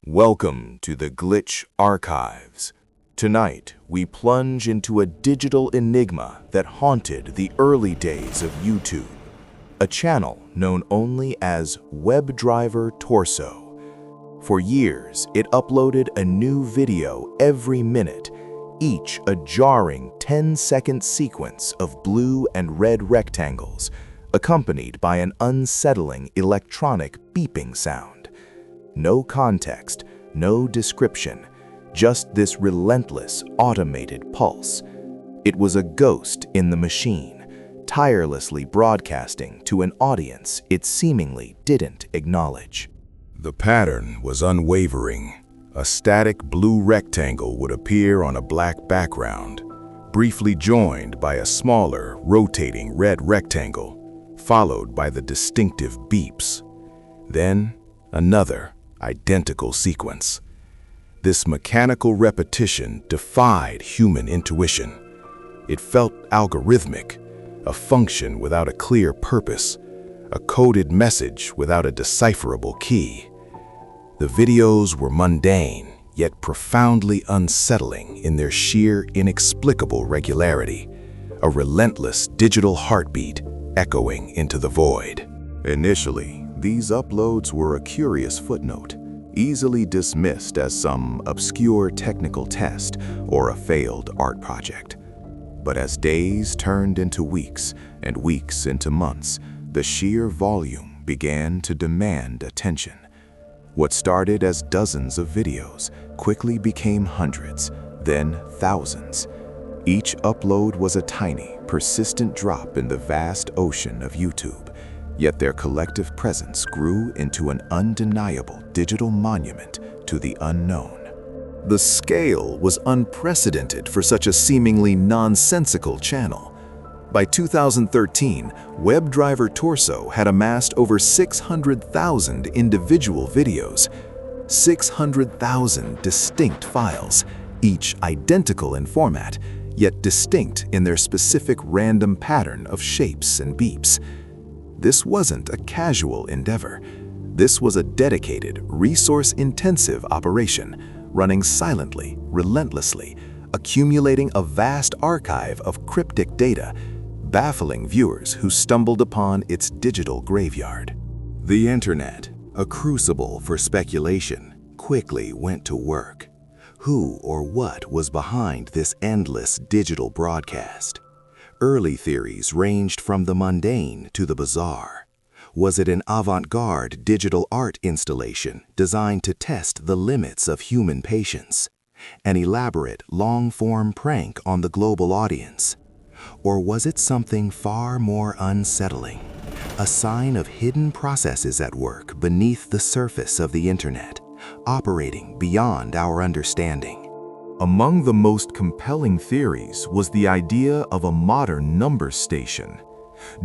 Welcome to the Glitch Archives. Tonight, we plunge into a digital enigma that haunted the early days of YouTube, a channel known only as Webdriver Torso. For years, it uploaded a new video every minute, each a jarring 10-second sequence of blue and red rectangles, accompanied by an unsettling electronic beeping sound. No context, no description, just this relentless, automated pulse. It was a ghost in the machine, tirelessly broadcasting to an audience it seemingly didn't acknowledge. The pattern was unwavering. A static blue rectangle would appear on a black background, briefly joined by a smaller, rotating red rectangle, followed by the distinctive beeps. Then, another, identical sequence. This mechanical repetition defied human intuition. It felt algorithmic, a function without a clear purpose, a coded message without a decipherable key. The videos were mundane, yet profoundly unsettling in their sheer, inexplicable regularity, a relentless digital heartbeat echoing into the void. Initially, these uploads were a curious footnote, easily dismissed as some obscure technical test or a failed art project. But as days turned into weeks and weeks into months, the sheer volume began to demand attention. What started as dozens of videos quickly became hundreds, then thousands. Each upload was a tiny, persistent drop in the vast ocean of YouTube. Yet their collective presence grew into an undeniable digital monument to the unknown. The scale was unprecedented for such a seemingly nonsensical channel. By 2013, Webdriver Torso had amassed over 600,000 individual videos, 600,000 distinct files, each identical in format, yet distinct in their specific random pattern of shapes and beeps. This wasn't a casual endeavor. This was a dedicated, resource-intensive operation, running silently, relentlessly, accumulating a vast archive of cryptic data, baffling viewers who stumbled upon its digital graveyard. The internet, a crucible for speculation, quickly went to work. Who or what was behind this endless digital broadcast? Early theories ranged from the mundane to the bizarre. Was it an avant-garde digital art installation designed to test the limits of human patience? An elaborate, long-form prank on the global audience? Or was it something far more unsettling? A sign of hidden processes at work beneath the surface of the internet, operating beyond our understanding. Among the most compelling theories was the idea of a modern number station.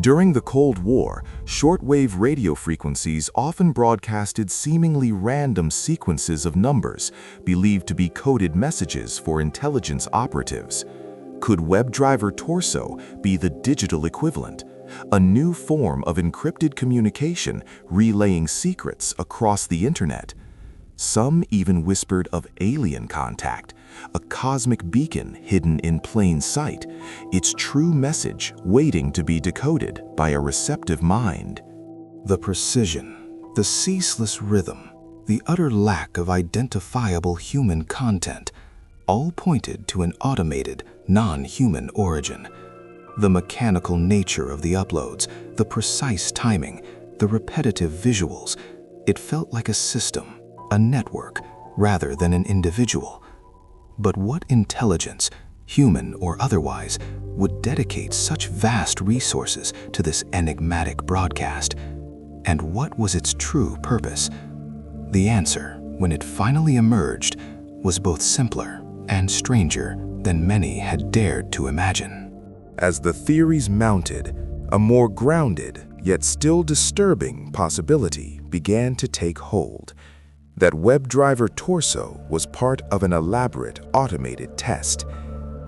During the Cold War, shortwave radio frequencies often broadcasted seemingly random sequences of numbers, believed to be coded messages for intelligence operatives. Could Webdriver Torso be the digital equivalent? A new form of encrypted communication relaying secrets across the internet? Some even whispered of alien contact, a cosmic beacon hidden in plain sight, its true message waiting to be decoded by a receptive mind. The precision, the ceaseless rhythm, the utter lack of identifiable human content, all pointed to an automated, non-human origin. The mechanical nature of the uploads, the precise timing, the repetitive visuals, it felt like a system, a network, rather than an individual. But what intelligence, human or otherwise, would dedicate such vast resources to this enigmatic broadcast? And what was its true purpose? The answer, when it finally emerged, was both simpler and stranger than many had dared to imagine. As the theories mounted, a more grounded, yet still disturbing possibility began to take hold. That Webdriver Torso was part of an elaborate automated test.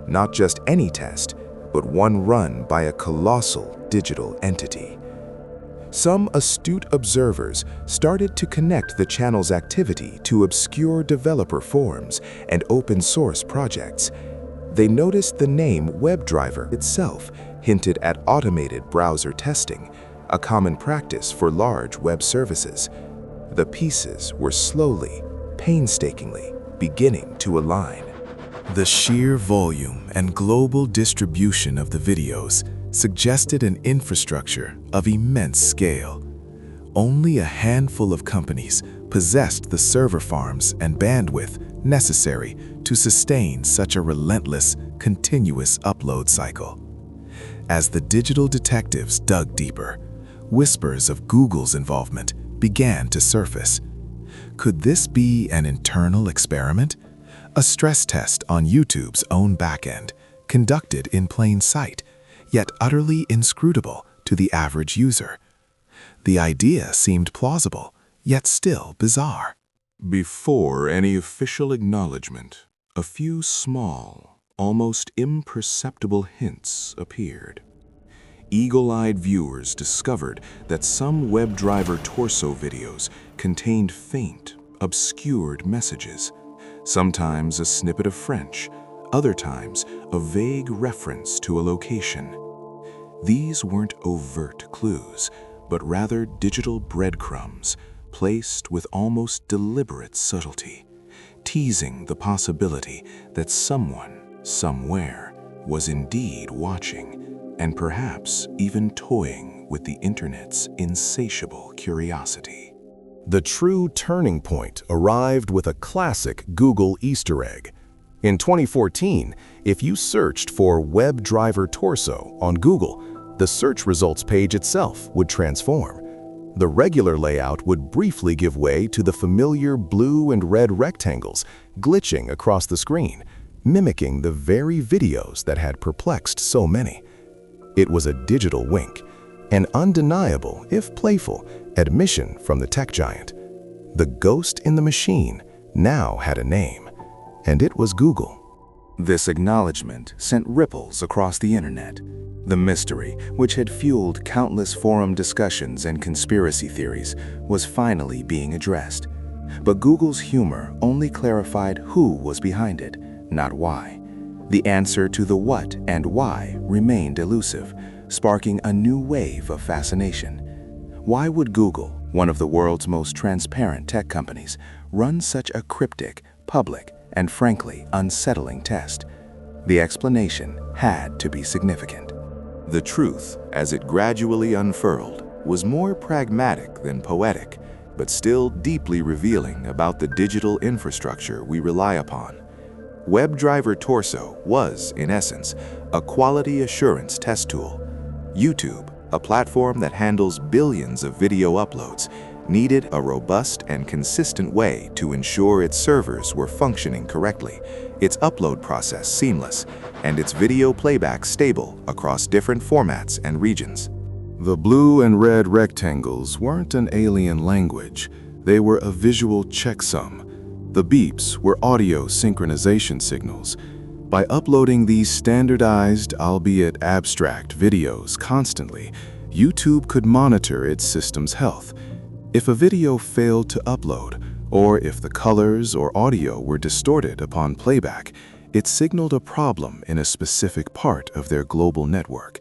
Not just any test, but one run by a colossal digital entity. Some astute observers started to connect the channel's activity to obscure developer forums and open-source projects. They noticed the name Webdriver itself hinted at automated browser testing, a common practice for large web services. The pieces were slowly, painstakingly beginning to align. The sheer volume and global distribution of the videos suggested an infrastructure of immense scale. Only a handful of companies possessed the server farms and bandwidth necessary to sustain such a relentless, continuous upload cycle. As the digital detectives dug deeper, whispers of Google's involvement began to surface. Could this be an internal experiment? A stress test on YouTube's own backend, conducted in plain sight, yet utterly inscrutable to the average user. The idea seemed plausible, yet still bizarre. Before any official acknowledgement, a few small, almost imperceptible hints appeared. Eagle-eyed viewers discovered that some Webdriver Torso videos contained faint, obscured messages, sometimes a snippet of French, other times a vague reference to a location. These weren't overt clues, but rather digital breadcrumbs placed with almost deliberate subtlety, teasing the possibility that someone, somewhere, was indeed watching, and perhaps even toying with the internet's insatiable curiosity. The true turning point arrived with a classic Google Easter egg. In 2014, if you searched for Webdriver Torso on Google, the search results page itself would transform. The regular layout would briefly give way to the familiar blue and red rectangles glitching across the screen, mimicking the very videos that had perplexed so many. It was a digital wink, an undeniable, if playful, admission from the tech giant. The ghost in the machine now had a name, and it was Google. This acknowledgement sent ripples across the internet. The mystery, which had fueled countless forum discussions and conspiracy theories, was finally being addressed. But Google's humor only clarified who was behind it, not why. The answer to the what and why remained elusive, sparking a new wave of fascination. Why would Google, one of the world's most transparent tech companies, run such a cryptic, public, and frankly unsettling test? The explanation had to be significant. The truth, as it gradually unfurled, was more pragmatic than poetic, but still deeply revealing about the digital infrastructure we rely upon. Webdriver Torso was, in essence, a quality assurance test tool. YouTube, a platform that handles billions of video uploads, needed a robust and consistent way to ensure its servers were functioning correctly, its upload process seamless, and its video playback stable across different formats and regions. The blue and red rectangles weren't an alien language. They were a visual checksum. The beeps were audio synchronization signals. By uploading these standardized, albeit abstract, videos constantly, YouTube could monitor its system's health. If a video failed to upload, or if the colors or audio were distorted upon playback, it signaled a problem in a specific part of their global network.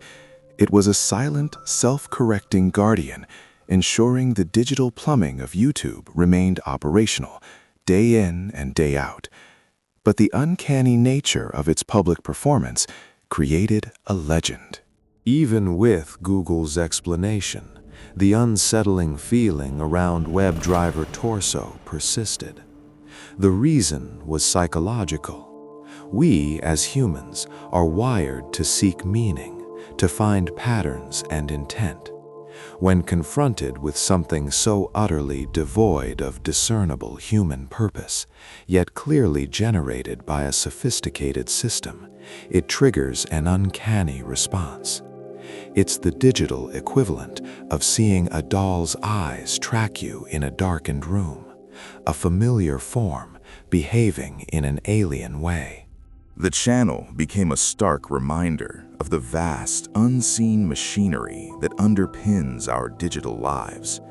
It was a silent, self-correcting guardian, ensuring the digital plumbing of YouTube remained operational, day in and day out. But the uncanny nature of its public performance created a legend. Even with Google's explanation, the unsettling feeling around Webdriver Torso persisted. The reason was psychological. We, as humans, are wired to seek meaning, to find patterns and intent. When confronted with something so utterly devoid of discernible human purpose, yet clearly generated by a sophisticated system, it triggers an uncanny response. It's the digital equivalent of seeing a doll's eyes track you in a darkened room, a familiar form behaving in an alien way. The channel became a stark reminder of the vast, unseen machinery that underpins our digital lives.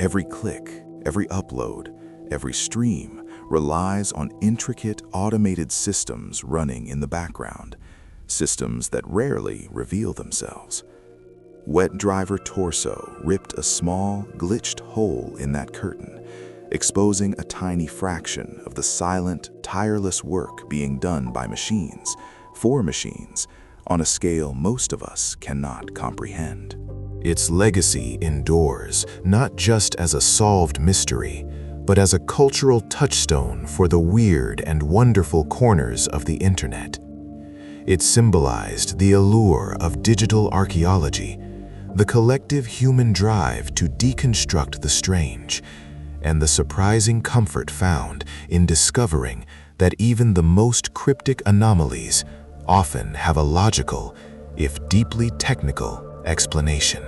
Every click, every upload, every stream relies on intricate automated systems running in the background, systems that rarely reveal themselves. Webdriver Torso ripped a small, glitched hole in that curtain, exposing a tiny fraction of the silent, tireless work being done by machines, for machines, on a scale most of us cannot comprehend. Its legacy endures not just as a solved mystery, but as a cultural touchstone for the weird and wonderful corners of the internet. It symbolized the allure of digital archaeology, the collective human drive to deconstruct the strange, and the surprising comfort found in discovering that even the most cryptic anomalies often have a logical, if deeply technical, explanation.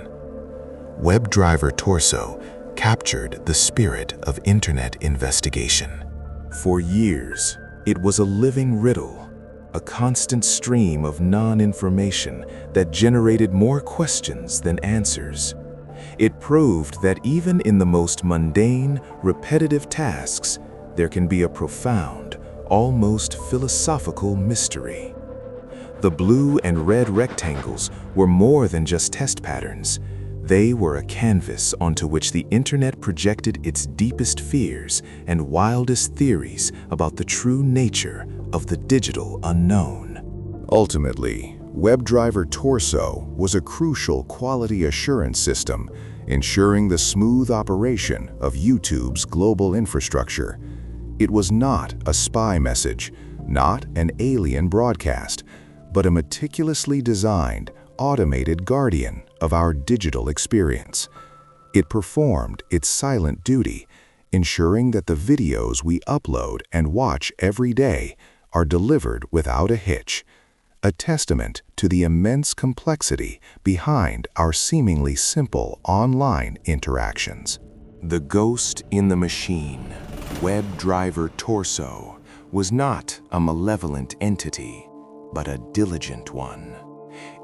Webdriver Torso captured the spirit of internet investigation. For years, it was a living riddle, a constant stream of non-information that generated more questions than answers. It proved that even in the most mundane, repetitive tasks, there can be a profound, almost philosophical mystery. The blue and red rectangles were more than just test patterns. They were a canvas onto which the internet projected its deepest fears and wildest theories about the true nature of the digital unknown. Ultimately, Webdriver Torso was a crucial quality assurance system, ensuring the smooth operation of YouTube's global infrastructure. It was not a spy message, not an alien broadcast, but a meticulously designed, automated guardian of our digital experience. It performed its silent duty, ensuring that the videos we upload and watch every day are delivered without a hitch, a testament to the immense complexity behind our seemingly simple online interactions. The ghost in the machine, Webdriver Torso, was not a malevolent entity, but a diligent one.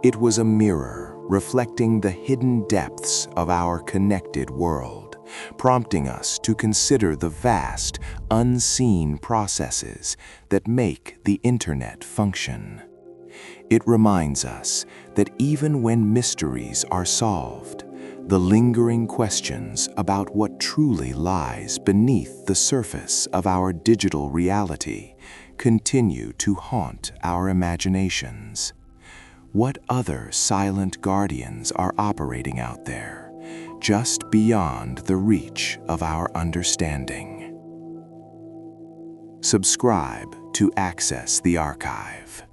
It was a mirror reflecting the hidden depths of our connected world, prompting us to consider the vast, unseen processes that make the internet function. It reminds us that even when mysteries are solved, the lingering questions about what truly lies beneath the surface of our digital reality continue to haunt our imaginations. What other silent guardians are operating out there, just beyond the reach of our understanding? Subscribe to access the archive.